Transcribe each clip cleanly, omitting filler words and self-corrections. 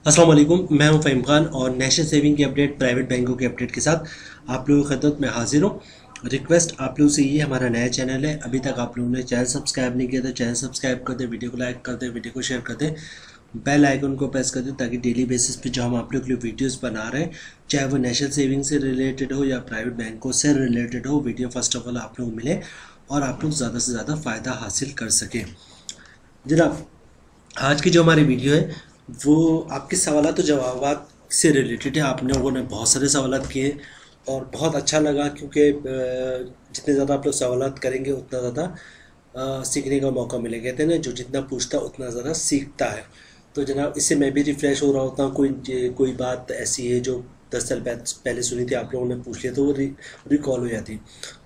अस्सलाम वालेकुम, मैं हूं फ़हीम खान और नेशनल सेविंग की अपडेट, प्राइवेट बैंकों की अपडेट के साथ आप लोगों की खिदमत में हाजिर हूं। रिक्वेस्ट आप लोगों से ये हमारा नया चैनल है, अभी तक आप लोगों ने चैनल सब्सक्राइब नहीं किया तो चैनल सब्सक्राइब कर दें, वीडियो को लाइक कर दें, वीडियो को शेयर कर दें, बेल आइकन को प्रेस कर दें ताकि डेली बेसिस पे जो हम आप लोग के लिए वीडियोस बना रहे हैं, चाहे वो नेशनल सेविंग से रिलेटेड हो या प्राइवेट बैंकों से रिलेटेड हो, वीडियो फर्स्ट ऑफ ऑल आप लोग मिले और आप लोग ज़्यादा से ज़्यादा फ़ायदा हासिल कर सकें। जनाब, आज की जो हमारी वीडियो है वो आपके सवाल तो जवाब से रिलेटेड है। आप लोगों ने बहुत सारे सवाल किए और बहुत अच्छा लगा, क्योंकि जितने ज़्यादा आप लोग सवाल करेंगे उतना ज़्यादा सीखने का मौका मिलेगा। कहते हैं ना, जो जितना पूछता उतना ज़्यादा सीखता है। तो जनाब, इससे मैं भी रिफ़्रेश हो रहा होता हूँ। कोई बात ऐसी है जो 10 साल पहले सुनी थी, आप लोगों ने पूछ लिया तो वो रिकॉल हो जाती।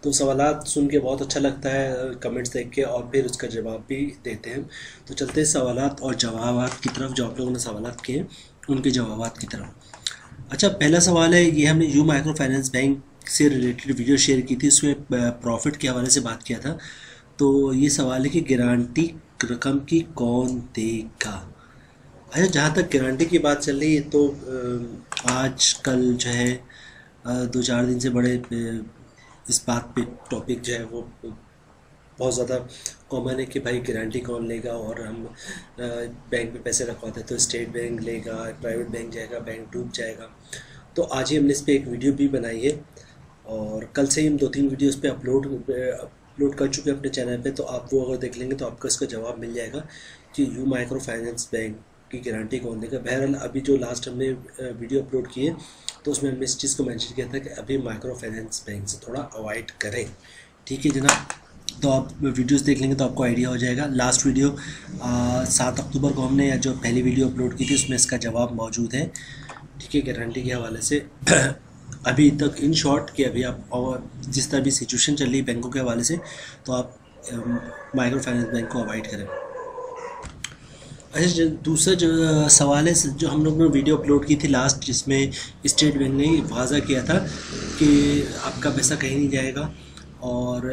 तो सवालात सुन के बहुत अच्छा लगता है, कमेंट्स देख के, और फिर उसका जवाब भी देते हैं। तो चलते हैं सवालात और जवाबात की तरफ, जो आप लोगों ने सवालात किए उनके जवाबात की तरफ। अच्छा, पहला सवाल है, ये हमने यू माइक्रो फाइनेंस बैंक से रिलेटेड वीडियो शेयर की थी, उसमें प्रॉफिट के हवाले से बात किया था। तो ये सवाल है कि गारंटी रकम की कौन देगा। अच्छा, जहाँ तक गारंटी की बात चल रही है तो आज कल जो है 2-4 दिन से बड़े इस बात पे टॉपिक जो है वो बहुत ज़्यादा कॉमन है कि भाई गारंटी कौन लेगा, और हम बैंक में पैसे रखवाते हैं तो स्टेट बैंक लेगा, प्राइवेट बैंक जाएगा, बैंक डूब जाएगा। तो आज ही हमने इस पर एक वीडियो भी बनाई है और कल से ही हम 2-3 वीडियो इस पर अपलोड कर चुके हैं अपने चैनल पे। तो आप वो अगर देख लेंगे तो आपको इसका जवाब मिल जाएगा कि यू माइक्रो फाइनेंस बैंक की गारंटी कौन देगा। बहरहाल, अभी जो लास्ट हमने वीडियो अपलोड किए तो उसमें हमने इस चीज़ को मेंशन किया था कि अभी माइक्रो फाइनेंस बैंक से थोड़ा अवॉइड करें। ठीक है जनाब, तो आप वीडियोस देख लेंगे तो आपको आइडिया हो जाएगा। लास्ट वीडियो 7 अक्टूबर को हमने जो पहली वीडियो अपलोड की थी उसमें इसका जवाब मौजूद है। ठीक है, गारंटी के हवाले से अभी तक इन शॉर्ट कि अभी आप, और जिस तरह भी सिचुएशन चल रही है बैंकों के हवाले से, तो आप माइक्रो फाइनेंस बैंक को अवॉइड करें। अच्छा, दूसरा जो सवाल है, जो हम लोग ने वीडियो अपलोड की थी लास्ट, जिसमें स्टेट बैंक ने वादा किया था कि आपका पैसा कहीं नहीं जाएगा और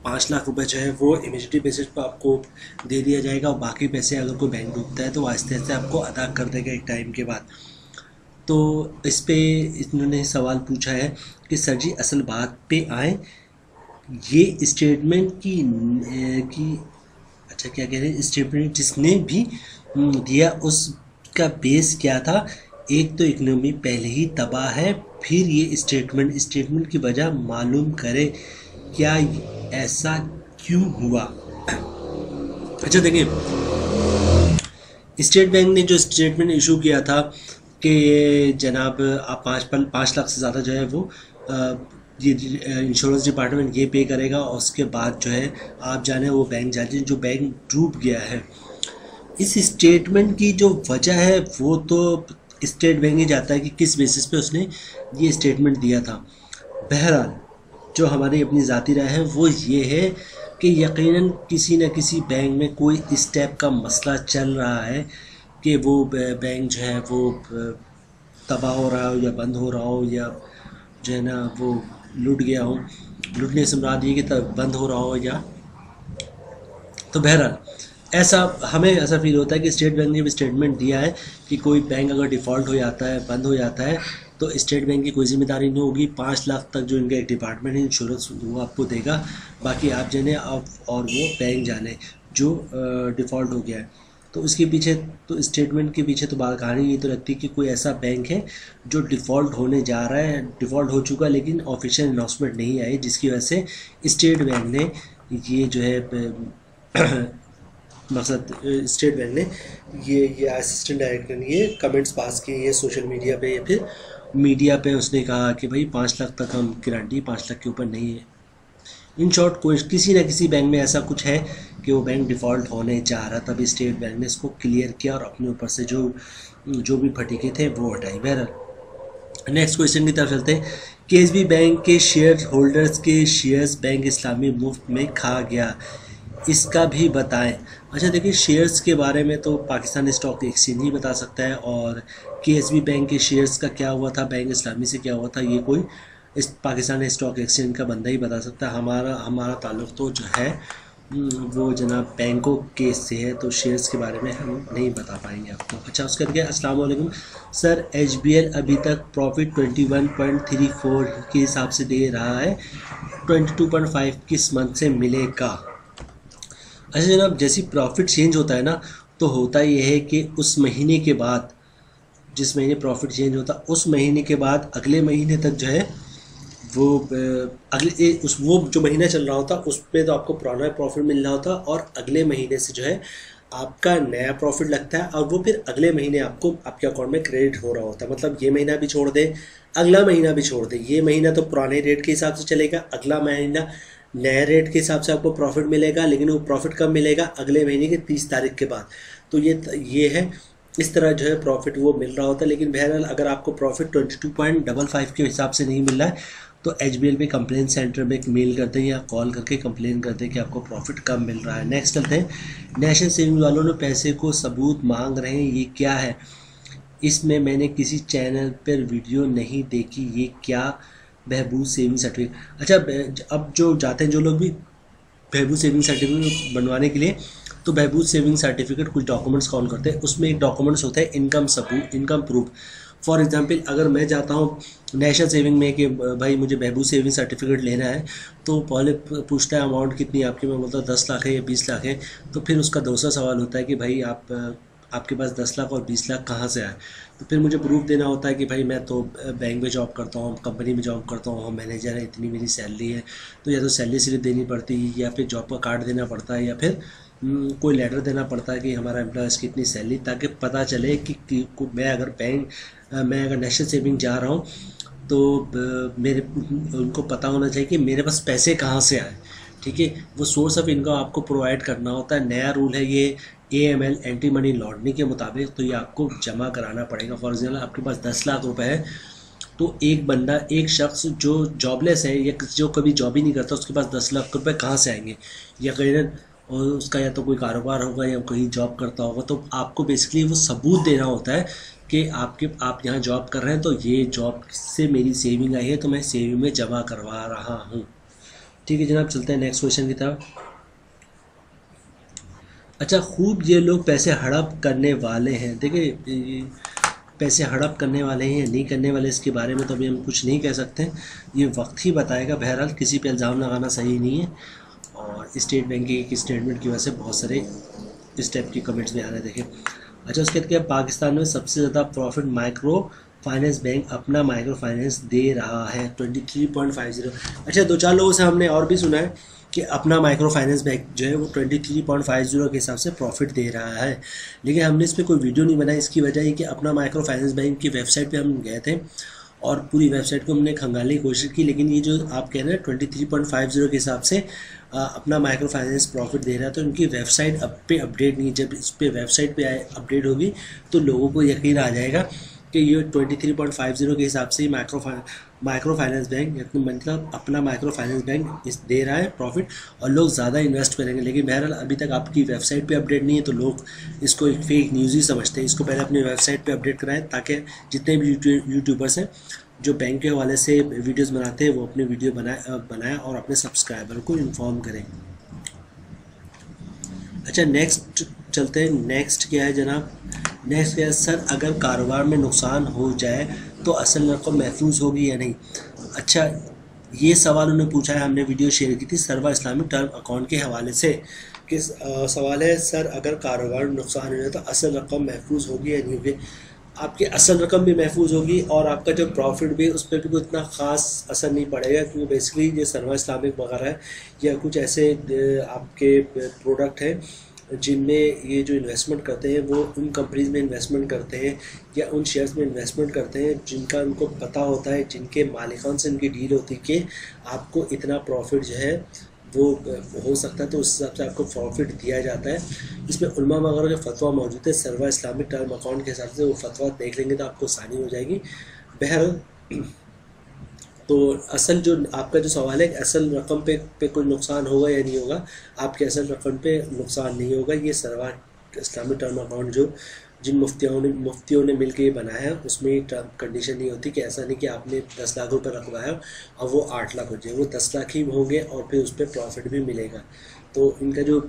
5 लाख रुपए जो है वो इमीडिएट बेसिस पर आपको दे दिया जाएगा, और बाकी पैसे अगर कोई बैंक डूबता है तो आहिस्ते आहिस्ते आपको अदा कर देगा एक टाइम के बाद। तो इस पे इन्होंने सवाल पूछा है कि सर जी, असल बात पे आए, ये स्टेटमेंट की अच्छा क्या कह रहे हैं, स्टेटमेंट जिसने भी दिया उसका बेस क्या था। एक तो इकोनॉमी पहले ही तबाह है, फिर ये स्टेटमेंट की वजह मालूम करे, क्या ऐसा क्यों हुआ। अच्छा देखिए, स्टेट बैंक ने जो स्टेटमेंट इशू किया था कि जनाब आप 5 लाख से ज़्यादा जो है वो ये इंश्योरेंस डिपार्टमेंट ये पे करेगा, और उसके बाद जो है आप जाने वो बैंक जाने जो बैंक डूब गया है। इस स्टेटमेंट की जो वजह है वो तो स्टेट बैंक ही जाता है कि किस बेसिस पे उसने ये स्टेटमेंट दिया था। बहरहाल, जो हमारी अपनी ज़ाती राय है वो ये है कि यकीनन किसी न किसी बैंक में कोई इस टाइप का मसला चल रहा है कि वो बैंक जो है वो तबाह हो रहा हो या बंद हो रहा हो, या जो है ना वो लूट गया हो। लूटने से मुराद ये कि तब बंद हो रहा हो, या तो बहरहाल ऐसा हमें ऐसा फील होता है कि स्टेट बैंक ने भी स्टेटमेंट दिया है कि कोई बैंक अगर डिफ़ॉल्ट हो जाता है, बंद हो जाता है, तो स्टेट बैंक की कोई जिम्मेदारी नहीं होगी। 5 लाख तक जो इनका एक डिपार्टमेंट है इंश्योरेंस, वो आपको देगा, बाकी आप जाने आप और वो बैंक जाने जो डिफ़ॉल्ट हो गया है। तो उसके पीछे, तो स्टेटमेंट के पीछे तो बात कहानी ये तो लगती है कि कोई ऐसा बैंक है जो डिफ़ॉल्ट होने जा रहा है, डिफ़ॉल्ट हो चुका, लेकिन ऑफिशियल अनाउंसमेंट नहीं आई, जिसकी वजह से स्टेट बैंक ने ये जो है मकसद स्टेट बैंक ने ये असिस्टेंट डायरेक्टर ने ये कमेंट्स पास किए, ये सोशल मीडिया पे या फिर मीडिया पे उसने कहा कि भाई 5 लाख तक हम गारंटी, 5 लाख के ऊपर नहीं है। इन शॉर्ट कोई किसी न किसी बैंक में ऐसा कुछ है कि वो बैंक डिफ़ॉल्ट होने जा रहा, तभी स्टेट बैंक ने इसको क्लियर किया और अपने ऊपर से जो भी फटीके थे वो हटाई। बहरहाल, नेक्स्ट क्वेश्चन की तरफ चलते हैं। केएसबी बैंक के शेयर होल्डर्स के शेयर्स बैंक इस्लामी मुफ्त में खा गया, इसका भी बताएं। अच्छा देखिए, शेयर्स के बारे में तो पाकिस्तान स्टॉक एक्सचेंज ही बता सकता है, और केएसबी बैंक के शेयर्स का क्या हुआ था, बैंक इस्लामी से क्या हुआ था, ये कोई इस पाकिस्तान स्टॉक एक्सचेंज का बंदा ही बता सकता है। हमारा ताल्लुक़ तो जो है वो जनाब बैंकों केस से है, तो शेयर्स के बारे में हम नहीं बता पाएंगे आपको। अच्छा, उसके बाद अस्सलाम वालेकुम सर, HBL अभी तक प्रॉफिट 21.34 के हिसाब से दे रहा है, 22.5 किस मंथ से मिलेगा? अच्छा जनाब, जैसी प्रॉफिट चेंज होता है ना, तो होता ये है कि उस महीने के बाद, जिस महीने प्रॉफिट चेंज होता उस महीने के बाद अगले महीने तक जो है वो वो जो महीना चल रहा होता उस पर तो आपको पुराना प्रॉफिट मिल रहा होता, और अगले महीने से जो है आपका नया प्रॉफिट लगता है, और वो फिर अगले महीने आपको आपके अकाउंट में क्रेडिट हो रहा होता है। मतलब ये महीना भी छोड़ दे, अगला महीना भी छोड़ दे, ये महीना तो पुराने रेट के हिसाब से चलेगा, अगला महीना नए रेट के हिसाब से आपको प्रॉफिट मिलेगा, लेकिन वो प्रॉफिट कब मिलेगा? अगले महीने की 30 तारीख के बाद। तो ये है, इस तरह जो है प्रॉफिट वो मिल रहा होता है। लेकिन बहरहाल अगर आपको प्रॉफिट 22.55 के हिसाब से नहीं मिल रहा है, तो HBL पे कंप्लेन सेंटर में एक मेल करते हैं या कॉल करके कंप्लेन करते हैं कि आपको प्रॉफिट कम मिल रहा है। नेक्स्ट चलते हैं, नेशनल सेविंग वालों ने पैसे को सबूत मांग रहे हैं, ये क्या है? इसमें मैंने किसी चैनल पर वीडियो नहीं देखी, ये क्या? बहबूद सेविंग सर्टिफिकेट। अच्छा, अब जो जाते हैं जो लोग भी बहबूद सेविंग सर्टिफिकेट बनवाने के लिए, तो बहबूद सेविंग सर्टिफिकेट कुछ डॉक्यूमेंट्स कॉल करते हैं, उसमें एक डॉक्यूमेंट्स होता है इनकम सबूत, इनकम प्रूफ। फॉर एग्जांपल, अगर मैं जाता हूँ नेशनल सेविंग में कि भाई मुझे बहबूद सेविंग सर्टिफिकेट लेना है, तो पहले पूछता है अमाउंट कितनी है आपकी, मैं बोलता हूँ 10 लाख है या 20 लाख है। तो फिर उसका दूसरा सवाल होता है कि भाई आपके पास 10 लाख और 20 लाख कहाँ से आए? तो फिर मुझे प्रूफ देना होता है कि भाई मैं तो बैंक में जॉब करता हूँ, कंपनी में जॉब करता हूँ, मैनेजर है, इतनी मेरी सैलरी है। तो या तो सैलरी स्लिप देनी पड़ती है, या फिर जॉब का कार्ड देना पड़ता है, या फिर कोई लेटर देना पड़ता है कि हमारा एम्प्लॉयज़ की इतनी सैलरी, ताकि पता चले कि मैं अगर नेशनल सेविंग जा रहा हूँ तो उनको पता होना चाहिए कि मेरे पास पैसे कहाँ से आए। ठीक है, वो सोर्स ऑफ इनकम आपको प्रोवाइड करना होता है। नया रूल है ये AML, एंटी मनी लॉन्ड्रिंग के मुताबिक, तो ये आपको जमा कराना पड़ेगा। फॉर एग्जाम्पल, आपके पास 10 लाख रुपए है, तो एक शख्स जो जॉबलेस है या जो कभी जॉब ही नहीं करता, उसके पास 10 लाख रुपए कहाँ से आएंगे? यकीनन और उसका या तो कोई कारोबार होगा या कहीं जॉब करता होगा। तो आपको बेसिकली वो सबूत देना होता है कि आप यहाँ जॉब कर रहे हैं, तो ये जॉब से मेरी सेविंग आई है, तो मैं सेविंग में जमा करवा रहा हूँ। ठीक है जनाब, चलते हैं नेक्स्ट क्वेश्चन की तरफ। अच्छा, खूब ये लोग पैसे हड़प करने वाले हैं। देखिए, पैसे हड़प करने वाले हैं या नहीं करने वाले, इसके बारे में तो अभी हम कुछ नहीं कह सकते, ये वक्त ही बताएगा। बहरहाल किसी पे इल्ज़ाम लगाना सही नहीं है, और स्टेट बैंक की एक स्टेटमेंट की वजह से बहुत सारे इस टाइप की कमेंट्स भी आ रहे हैं। देखिए, अच्छा, उसके बाद पाकिस्तान में सबसे ज़्यादा प्रॉफिट माइक्रो फाइनेंस बैंक अपना माइक्रो फाइनेंस दे रहा है, 23.50। अच्छा, 2-4 लोगों से हमने और भी सुना है कि अपना माइक्रो फाइनेंस बैंक जो है वो 23.50 के हिसाब से प्रॉफिट दे रहा है, लेकिन हमने इस पर कोई वीडियो नहीं बनाई। इसकी वजह है कि अपना माइक्रो फाइनेंस बैंक की वेबसाइट पे हम गए थे और पूरी वेबसाइट को हमने खंगालने की कोशिश की, लेकिन ये जो आप कह रहे हैं 23.50 के हिसाब से अपना माइक्रो फाइनेंस प्रॉफिट दे रहा है, तो इनकी वेबसाइट पे अपडेट नहीं। जब इस पर वेबसाइट पे अपडेट होगी तो लोगों को यकीन आ जाएगा कि ये 23.50 के हिसाब से माइक्रो फाइनेंस बैंक, मतलब अपना माइक्रो फाइनेंस बैंक इस दे रहा है प्रॉफिट, और लोग ज़्यादा इन्वेस्ट करेंगे। लेकिन बहरहाल अभी तक आपकी वेबसाइट पे अपडेट नहीं है, तो लोग इसको एक फेक न्यूज़ ही समझते हैं। इसको पहले अपनी वेबसाइट पे अपडेट कराएं, ताकि जितने भी यूट्यूबर्स हैं जो बैंक के हवाले से वीडियोज़ बनाते हैं, वो अपने वीडियो बनाएं और अपने सब्सक्राइबर को इन्फॉर्म करें। अच्छा, नेक्स्ट चलते हैं। नेक्स्ट क्या है जनाब? नेक्स्ट क्या है सर, अगर कारोबार में नुकसान हो जाए तो असल रकम महफूज होगी या नहीं? अच्छा, ये सवाल उन्होंने पूछा है, हमने वीडियो शेयर की थी सर्वा इस्लामिक टर्म अकाउंट के हवाले से। किस सवाल है सर, अगर कारोबार में नुकसान हो जाए तो असल रकम महफूज होगी या नहीं होगी? आपकी असल रकम भी महफूज होगी, और आपका जो प्रॉफिट भी उस पर भी कोई इतना ख़ास असर नहीं पड़ेगा, क्योंकि बेसिकली ये सर्वा इस्लामिक वगैरह है या कुछ ऐसे आपके प्रोडक्ट हैं जिनमें ये जो इन्वेस्टमेंट करते हैं वो उन कंपनीज में इन्वेस्टमेंट करते हैं या उन शेयर्स में इन्वेस्टमेंट करते हैं जिनका उनको पता होता है, जिनके मालिकान से उनकी डील होती है कि आपको इतना प्रॉफिट जो है वो हो सकता है, तो उस हिसाब से आपको प्रॉफिट दिया जाता है। इसमें उलमा वगैरह जो फतवा मौजूद है सर्वा इस्लामिक टर्म अकाउंट के हिसाब से, वो फतवा देख लेंगे तो आपको आसानी हो जाएगी। बहरहाल, तो असल जो आपका जो सवाल है असल रकम पे कोई नुकसान होगा या नहीं होगा, आपके असल रकम पे नुकसान नहीं होगा। ये सर्वा इस्लामिक टर्म अकाउंट जो जिन मुफ्तियों ने मिलकर ये बनाया है, उसमें टर्म कंडीशन नहीं होती कि ऐसा नहीं कि आपने 10 लाख रुपये रखवाया और वो 8 लाख हो जाए, वो 10 लाख ही होंगे और फिर उस पर प्रॉफिट भी मिलेगा। तो इनका जो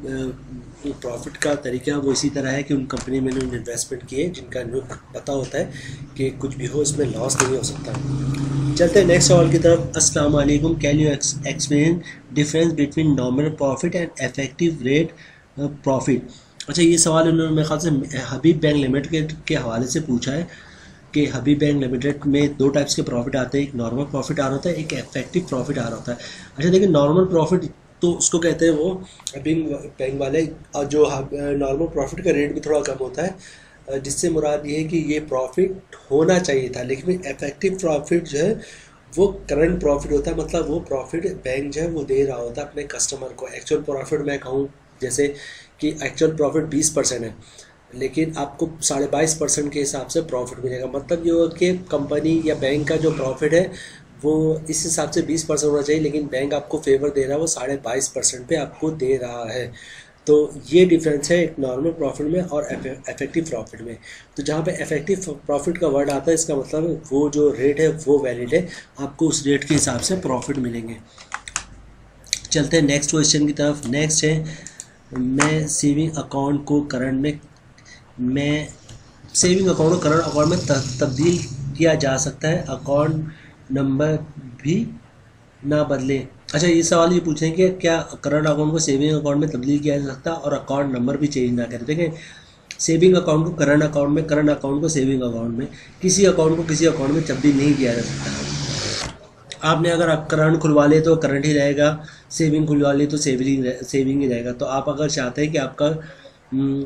प्रॉफिट का तरीका वो इसी तरह है कि उन कंपनी में उन्होंने इन्वेस्टमेंट किए जिनका इनको पता होता है कि कुछ भी हो इसमें लॉस नहीं हो सकता। चलते हैं नेक्स्ट सवाल की तरफ। अस्सलाम वालेकुम, can you explain difference between nominal profit and effective rate profit. अच्छा, ये सवाल उन्होंने मेरे ख्याल से हबीब बैंक लिमिटेड के हवाले से पूछा है कि हबीब बैंक लिमिटेड में दो टाइप्स के प्रॉफिट आते हैं, एक नॉर्मल प्रॉफिट आ रहा होता है, एक इफेक्टिव प्रॉफिट आ रहा होता है। अच्छा देखिए, नॉर्मल प्रॉफिट तो उसको कहते हैं वो हबीब बैंक वाले, और जो नॉर्मल प्रॉफिट का रेट भी थोड़ा कम होता है, जिससे मुराद ये है कि ये प्रॉफिट होना चाहिए था। लेकिन इफेक्टिव प्रॉफिट जो है वो करंट प्रॉफिट होता है, मतलब वो प्रॉफिट बैंक जो है वो दे रहा होता है अपने कस्टमर को। एक्चुअल प्रॉफिट मैं कहूँ जैसे कि एक्चुअल प्रॉफिट 20% है, लेकिन आपको 22.5% के हिसाब से प्रॉफिट मिलेगा। मतलब ये कि कंपनी या बैंक का जो प्रॉफिट है वो इस हिसाब से 20% होना चाहिए, लेकिन बैंक आपको फेवर दे रहा है वो 22.5% पे आपको दे रहा है। तो ये डिफरेंस है एक नॉर्मल प्रॉफिट में और इफेक्टिव प्रॉफिट में। तो जहाँ पे इफेक्टिव प्रॉफिट का वर्ड आता है, इसका मतलब वो जो रेट है वो वैलिड है, आपको उस रेट के हिसाब से प्रॉफिट मिलेंगे। चलते हैं नेक्स्ट क्वेश्चन की तरफ। नेक्स्ट है, मैं सेविंग अकाउंट को करंट में तब्दील किया जा सकता है, अकाउंट नंबर भी ना बदले। अच्छा, ये सवाल ये पूछें कि क्या करंट अकाउंट को सेविंग अकाउंट में तब्दील किया जा सकता है और अकाउंट नंबर भी चेंज ना करें। देखें, सेविंग अकाउंट को करंट अकाउंट में, करंट अकाउंट को सेविंग अकाउंट में, किसी अकाउंट को किसी अकाउंट में तब्दील नहीं किया जा सकता। आपने अगर आप करंट खुलवा ले तो करंट ही रहेगा, सेविंग खुलवा ले तो सेविंग ही रहेगा। तो आप अगर चाहते हैं कि आपका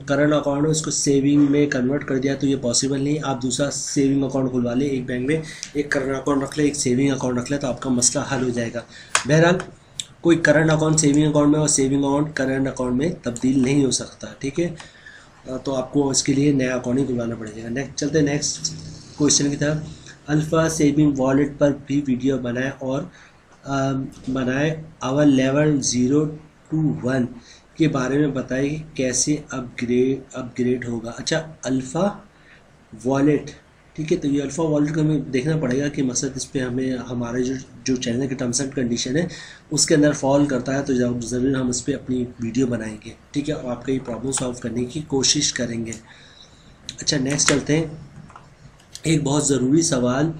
करंट अकाउंट है उसको सेविंग में कन्वर्ट कर दिया तो ये पॉसिबल नहीं। आप दूसरा सेविंग अकाउंट खुलवा ले एक बैंक में, एक करंट अकाउंट रख ले, एक सेविंग अकाउंट रख ले, तो आपका मसला हल हो जाएगा। बहरहाल कोई करंट अकाउंट सेविंग अकाउंट में और सेविंग अकाउंट करंट अकाउंट में तब्दील नहीं हो सकता, ठीक है। तो आपको इसके लिए नया अकाउंट ही खुलवाना पड़ेगा। नेक्स्ट चलते हैं नेक्स्ट क्वेश्चन की तरफ। अल्फ़ा सेविंग वॉलेट पर भी वीडियो बनाए आवर लेवल 0 to 1 के बारे में बताइए कि कैसे अपग्रेड होगा। अच्छा, अल्फ़ा वॉलेट, ठीक है। तो ये अल्फ़ा वॉलेट को हमें देखना पड़ेगा कि मकसद इस पर हमें हमारे जो चैनल के टर्म्स एंड कंडीशन है उसके अंदर फॉल करता है, तो ज़रूर हम इस पर अपनी वीडियो बनाएंगे, ठीक है, और आपका ये प्रॉब्लम सॉल्व करने की कोशिश करेंगे। अच्छा, नेक्स्ट चलते हैं। एक बहुत ज़रूरी सवाल,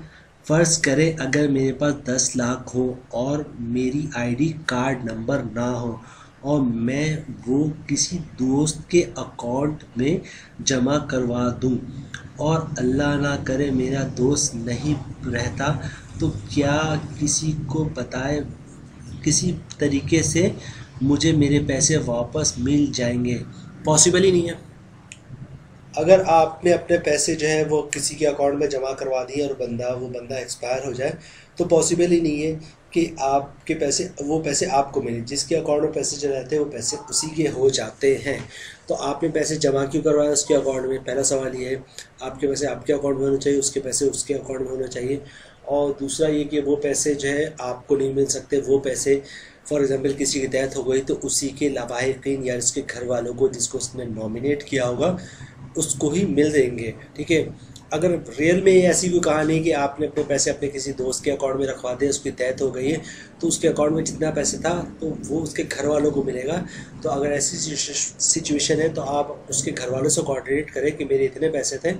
फ़र्ज़ करें अगर मेरे पास 10 लाख हो और मेरी आईडी कार्ड नंबर ना हो और मैं वो किसी दोस्त के अकाउंट में जमा करवा दूं और अल्लाह ना करे मेरा दोस्त नहीं रहता, तो क्या किसी को बताए किसी तरीके से मुझे मेरे पैसे वापस मिल जाएंगे? पॉसिबल ही नहीं है। अगर आपने अपने पैसे जो है वो किसी के अकाउंट में जमा करवा दिए और वो बंदा एक्सपायर हो जाए, तो पॉसिबल ही नहीं है कि आपके पैसे, वो पैसे आपको मिले। जिसके अकाउंट में पैसे जो रहते हैं वो पैसे उसी के हो जाते हैं। तो आपने पैसे जमा क्यों करवाए उसके अकाउंट में? पहला सवाल ये है। आपके पैसे आपके अकाउंट में होने चाहिए, उसके पैसे उसके अकाउंट में होने चाहिए। और दूसरा ये कि वो पैसे जो है आपको नहीं मिल सकते। वो पैसे फॉर एग्ज़ाम्पल किसी की डेथ हो गई तो उसी के लावाहिकीन या उसके घर वालों को, जिसको उसने नॉमिनेट किया होगा, उसको ही मिल देंगे, ठीक है। अगर रियल में ऐसी कोई कहानी कि आपने अपने पैसे अपने किसी दोस्त के अकाउंट में रखवा दिए, उसकी डेथ हो गई है, तो उसके अकाउंट में जितना पैसे था तो वो उसके घर वालों को मिलेगा। तो अगर ऐसी सिचुएशन है तो आप उसके घर वालों से कोऑर्डिनेट करें कि मेरे इतने पैसे थे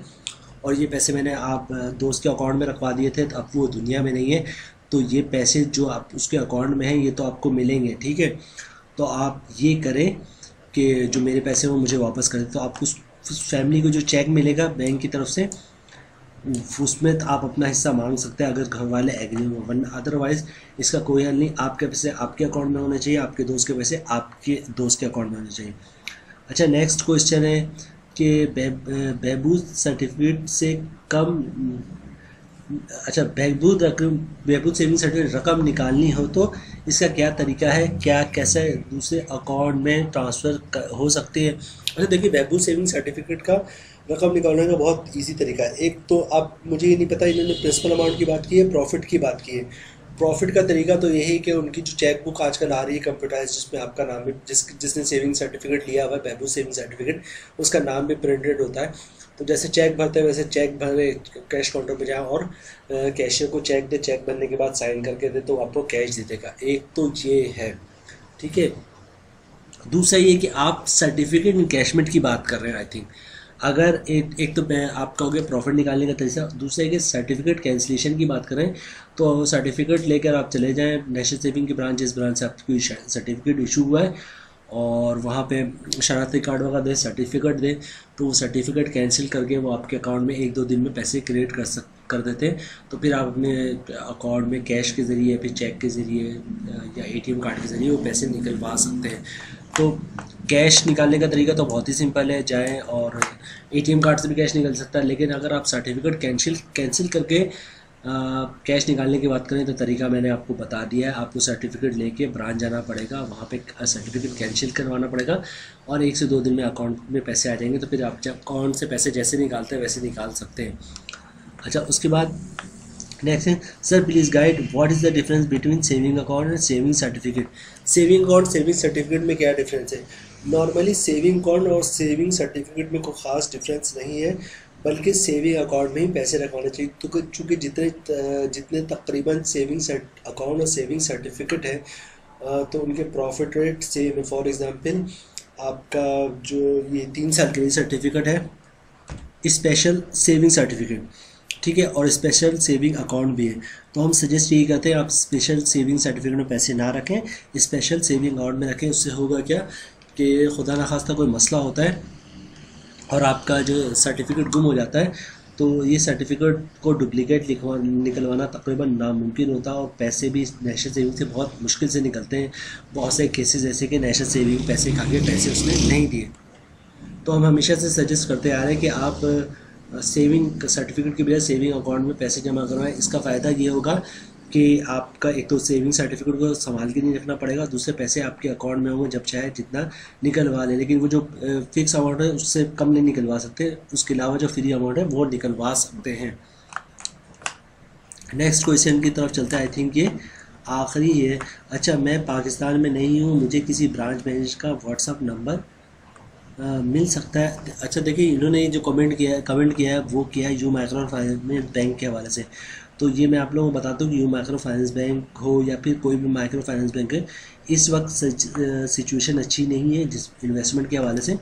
और ये पैसे मैंने आप दोस्त के अकाउंट में रखवा दिए थे, तो अब वो दुनिया में नहीं है, तो ये पैसे जो आप उसके अकाउंट में हैं ये तो आपको मिलेंगे, ठीक है। तो आप ये करें कि जो मेरे पैसे वो मुझे वापस करें। तो आपको उस फैमिली को जो चेक मिलेगा बैंक की तरफ से, उसमें तो आप अपना हिस्सा मांग सकते हैं अगर घर वाले एग्री हो, वरना अदरवाइज़ इसका कोई हल नहीं। आपके पैसे आपके अकाउंट में होने चाहिए, आपके दोस्त के पैसे आपके दोस्त के अकाउंट में होने चाहिए। अच्छा, नेक्स्ट क्वेश्चन है कि बहबूद सर्टिफिकेट से कम, अच्छा, बहबूद सेविंग सर्टिफिकेट रकम निकालनी हो तो इसका क्या तरीका है, क्या कैसे दूसरे अकाउंट में ट्रांसफ़र हो सकती है? अच्छा देखिए, बहबूद सेविंग सर्टिफिकेट का रकम निकालने का बहुत इजी तरीका है। एक तो अब मुझे ये नहीं पता इन्होंने प्रिंसिपल अमाउंट की बात की है, प्रॉफिट की बात की है। प्रॉफिट का तरीका तो यही है कि उनकी जो चेक बुक आजकल आ रही है कंप्यूटराइज, जिसमें आपका नाम भी, जिसने सेविंग सर्टिफिकेट लिया हुआ है बहबूद सेविंग सर्टिफिकेट, उसका नाम भी प्रिंटेड होता है। तो जैसे चेक भरते हैं वैसे चेक भरे, कैश काउंटर पे जाओ और कैशियर को चेक दे, चेक भरने के बाद साइन करके दे तो आपको कैश दे देगा। एक तो ये है, ठीक है। दूसरा ये कि आप सर्टिफिकेट इनकैशमेंट की बात कर रहे हैं। आई थिंक अगर एक तो मैं आप कहोगे प्रॉफिट निकालने का तरीका, दूसरा है कि सर्टिफिकेट कैंसिलेशन की बात करें तो सर्टिफिकेट लेकर आप चले जाएं नेशनल सेविंग की ब्रांच, जिस ब्रांच से आपको सर्टिफिकेट इशू हुआ है, और वहाँ पे शनाख्ती कार्ड वगैरह दे, सर्टिफिकेट दे, तो वो सर्टिफिकेट कैंसिल करके वो आपके अकाउंट में 1-2 दिन में पैसे क्रिएट कर देते हैं। तो फिर आप अपने अकाउंट में कैश के ज़रिए, फिर चेक के ज़रिए या ATM कार्ड के ज़रिए वो पैसे निकलवा सकते हैं। तो कैश निकालने का तरीका तो बहुत ही सिंपल है, जाएं और ATM कार्ड से भी कैश निकल सकता है। लेकिन अगर आप सर्टिफिकेट कैंसिल करके कैश निकालने की बात करें तो तरीका मैंने आपको बता दिया है। आपको सर्टिफिकेट लेके ब्रांच जाना पड़ेगा, वहाँ पे सर्टिफिकेट कैंसिल करवाना पड़ेगा और 1 से 2 दिन में अकाउंट में पैसे आ जाएंगे। तो फिर आप जब अकाउंट से पैसे जैसे निकालते हैं वैसे निकाल सकते हैं। अच्छा, उसके बाद नेक्स्ट है, sir please guide what is the difference between saving account and saving certificate. Saving account saving certificate में क्या डिफरेंस है? नॉर्मली सेविंग अकाउंट और सेविंग सर्टिफिकेट में कोई ख़ास डिफरेंस नहीं है, बल्कि सेविंग अकाउंट में ही पैसे रखवाने चाहिए। तो चूँकि जितने तकरीबन सेविंग अकाउंट और सेविंग सर्टिफिकेट है तो उनके प्रॉफिट रेट सेम है। फॉर एग्ज़ाम्पल आपका जो ये 3 साल के लिए सर्टिफिकेट है, स्पेशल सेविंग सर्टिफिकेट, ठीक है, और स्पेशल सेविंग अकाउंट भी है, तो हम सजेस्ट यही करते हैं आप स्पेशल सेविंग सर्टिफिकेट में पैसे ना रखें, स्पेशल सेविंग अकाउंट में रखें। उससे होगा क्या कि खुदा न खास्ता कोई मसला होता है और आपका जो सर्टिफिकेट गुम हो जाता है तो ये सर्टिफिकेट को डुप्लीकेट निकलवाना तकरीबन नामुमकिन होता है और पैसे भी नेशनल सेविंग से बहुत मुश्किल से निकलते हैं। बहुत से केसेस ऐसे कि नेशनल सेविंग पैसे खा के पैसे उसने नहीं दिए। तो हम हमेशा से सजेस्ट करते आ रहे हैं कि आप सेविंग सर्टिफिकेट की बजाय सेविंग अकाउंट में पैसे जमा करवाएं। इसका फ़ायदा ये होगा कि आपका एक तो सेविंग सर्टिफिकेट को संभाल के नहीं रखना पड़ेगा, दूसरे पैसे आपके अकाउंट में होंगे, जब चाहे जितना निकलवा लें। लेकिन वो जो फिक्स अमाउंट है उससे कम नहीं निकलवा सकते, उसके अलावा जो फ्री अमाउंट है वो निकलवा सकते हैं। नेक्स्ट क्वेश्चन की तरफ चलते हैं। आई थिंक ये आखिरी है। अच्छा, मैं पाकिस्तान में नहीं हूँ, मुझे किसी ब्रांच मैनेजर का व्हाट्सअप नंबर मिल सकता है? अच्छा देखिए, इन्होंने जो कमेंट किया है वो किया है यू माइक्रो फाइनेंस बैंक के हवाले से। तो ये मैं आप लोगों को बताता हूँ कि यू माइक्रो फाइनेंस बैंक हो या फिर कोई भी माइक्रो फाइनेंस बैंक है, इस वक्त सिचुएशन अच्छी नहीं है जिस इन्वेस्टमेंट के हवाले से,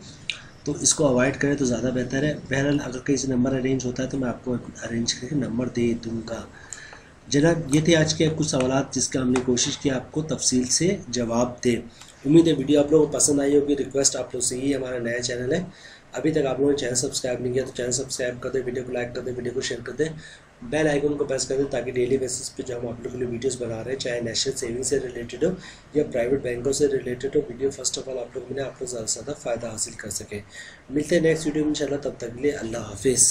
तो इसको अवॉइड करें तो ज़्यादा बेहतर है। बहरहाल अगर कहीं से नंबर अरेंज होता है तो मैं आपको अरेंज करके नंबर दे दूँगा। जनाब, ये थे आज के कुछ सवाल जिसका हमने कोशिश की आपको तफसील से जवाब दें। उम्मीद है वीडियो आप लोगों को पसंद आई होगी। रिक्वेस्ट आप लोग से ही, हमारा नया चैनल है, अभी तक आप लोगों ने चैनल सब्सक्राइब नहीं किया तो चैनल सब्सक्राइब कर दें, वीडियो को लाइक कर दें, वीडियो को शेयर कर दें, बेल आइकन को प्रेस कर दें, ताकि डेली बेसिस पे जो हम आप लोगों के लिए वीडियोस बना रहे हैं, चाहे नेशनल सेविंग से रिलेटेड हो या प्राइवेट बैंकों से रिलेटेड हो, वीडियो फर्स्ट ऑफ ऑल आप लोग मिले, आप लोग ज़्यादा से ज़्यादा फ़ायदा हासिल कर सकें। मिलते हैं नेक्स्ट वीडियो में इंशाल्लाह, तब तक के लिए अल्लाह हाफिज़।